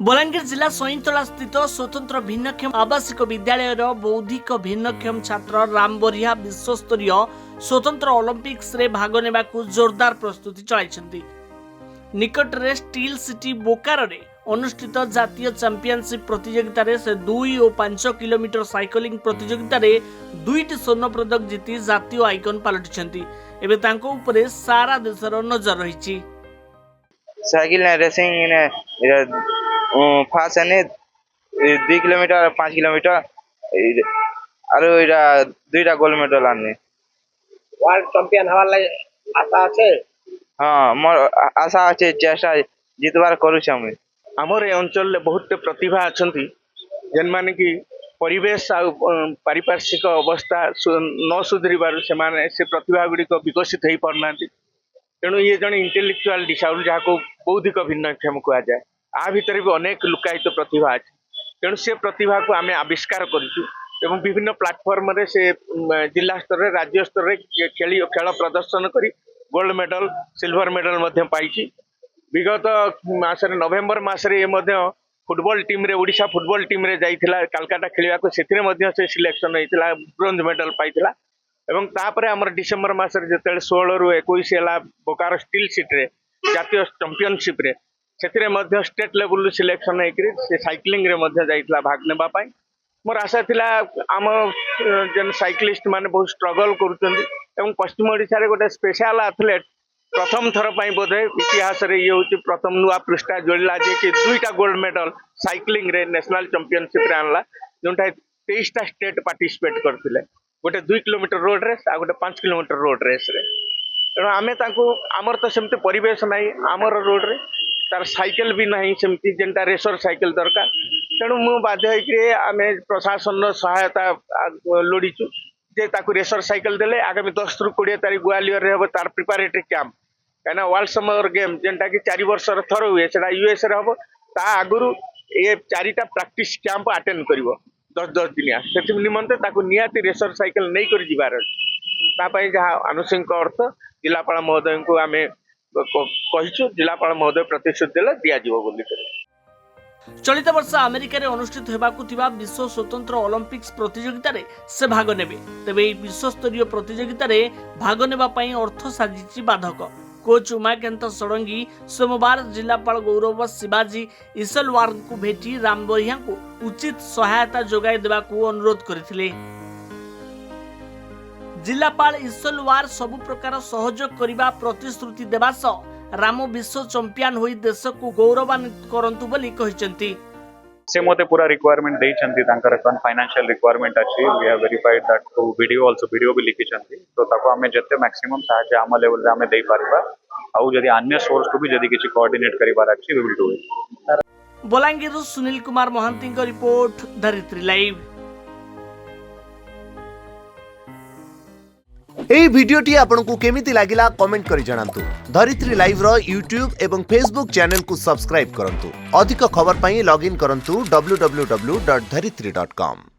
बलांगीर जिला सईतला स्थित स्वतंत्र भिन्नक्षम आवासिक विद्यालय बौद्धिक भिन्नक्षम छात्र राम बरिया विश्वस्तरीय स्वतंत्र ओलंपिक्स रे भाग नेबा जोरदार प्रस्तुति चलाइछन्ति। निकटरे स्टील सिटी बोकारो रे अनुष्ठित जातीय चैंपियनशिप प्रतियोगिता रे से 2 और 5 किलोमीटर साइक्लिंग प्रतियोगिता रे 2टी स्वर्ण पदक जीति जातीय आइकन पलटिछन्ति। एबे तांको उपरे सारा देशर नजर रहिछि। साइकिल रेसिंग ने फास्ट ने 2 किलोमीटर 5 किलोमीटर और इरा 2टा गोल्ड मेडल आने वर्ल्ड चैंपियन हवार लाई आशा আছে। हाँ मोर आशा আছে चेष्टा जितबार करू छमे। आमर ए अंचल बहुत प्रतिभा अछंती जेन माने कि परिवेश आ पारिपार्श्विक अवस्था न सुधरिबार से माने से प्रतिभा गुडी को विकसित हेई परनांती। तेणु ये जन इंटेलेक्चुअल डिसएबल जाको बौद्धिक भिन्नक्षम कहा जाए आ भितर भी अनेक लुकायित प्रतिभा अछि। तेणु से प्रतिभा को आमे आविष्कार करिछु एवं विभिन्न प्लेटफॉर्म रे से जिला स्तर रे राज्य स्तर रे खेल प्रदर्शन करी गोल्ड मेडल सिल्वर मेडल मध्य पाइछि। विगत मासरे नवेम्बर मासरे मध्य फुटबॉल टीम रे ओडिशा फुटबॉल टीम रे जाइथिला कलकत्ता खेलिबा को सेथिरे मध्य से सिलेक्शन हेतिला ब्रोंज मेडल पाइथिला। एवं तापरे हमर डिसेंबर मासरे जते 16 रु 21 हला बोकारो स्टील सिटी रे जातीय चैंपियनशिप रे सेथिरे मध्य स्टेट लेवल सिलेक्शन हेकरी से साइक्लिंग रे मध्य जाइथिला भाग नेबा पई। मोर आशा थिला आम जन साइक्लिस्ट माने बहुत स्ट्रगल करूचंदी एवं पश्चिम ओडिशा रे गोटे स्पेशल एथलीट प्रथम थर पई बोधे इतिहास रे ये होची प्रथम नुआ पृष्ठा जोड़ला जे कि 2टा गोल्ड मेडल साइक्लिंग रे नेशनल चैंपियनशिप रे आनला जोंटा 23टा स्टेट पार्टिसिपेट करथिले। गोटे 2 किलोमीटर रोड रेस आ गोटे 5 किलोमीटर रोड रेस रे। तेणु आमे तांको आमर तो सेमते परिवेश नाही आमर रोड रे तार साइकिल भी नहीं सेमती जेंटा रेसर साइकिल दरकार। तेणु मु बाध्य होइकरी आमे प्रशासन रो सहायता लोडीचु जे ताकू रेसर साइकिल देले आगामी 10 रु 20 तारीख ग्वालियर रे हबो तार प्रिपरेटरी कैंप काना वर्ल्ड समर गेम जेंटा कि 4 वर्ष रे थरो हुए सेटा यूएस रे हबो ता आगुरु ए 4टा प्रैक्टिस कैंप अटेंड करिवो 10 दिनिया से निमंते ताकू नियाती रेसर साइकिल नहीं कर जिबार ता पई जहा आनुषंगिक अर्थ जिलापाल महोदय को आमे कहिछु जिलापाल महोदय प्रतिशुद्धि देले दिया जिवो बोली। चलित वर्ष अमेरिका रे अनुष्ठित हेबाकु थिबा विश्व स्वतंत्र ओलंपिक्स प्रतियोगिता रे से भाग नेबे। तेबे এই विश्वस्तरीय प्रतियोगिता रे भाग नेबा पई अर्थ साजिची बाधक। कोच उमाकांत षडंगी सोमवार जिलापाल गौरव शिवाजी ईसलवार को भेटी राम बरिया को उचित सहायता जोगाई देबाकू अनुरोध करथिले। जिलापाल ईसलवार सबु प्रकार सहयोग करिबा प्रतिश्रुति देबा सह राम विश्व चैंपियन होई देश को गौरवान्वित करंतु बोली कहिसंती। से मोते पूरा रिक्वायरमेंट देई छंती तांकर कन फाइनेंशियल रिक्वायरमेंट अछि we have verified that too video भी लिखि छंती तो ताको हमें जते मैक्सिमम सहायता आम लेवल रे हमें देई पारबा आ जदी अन्य सोर्स को भी जदी किछि कोऑर्डिनेट करिबार अछि we will do it. Balangir Sunil Kumar Mahanty को रिपोर्ट धरित्री लाइव। एई भिडियोटी आपनकु केमिति लागिला कमेंट करि जणांतु। धरित्री लाइव रो यूट्यूब एवं फेसबुक चैनल को सब्सक्राइब करंतु। अधिक खबर पई लॉग इन करंतु www.dharitri.com।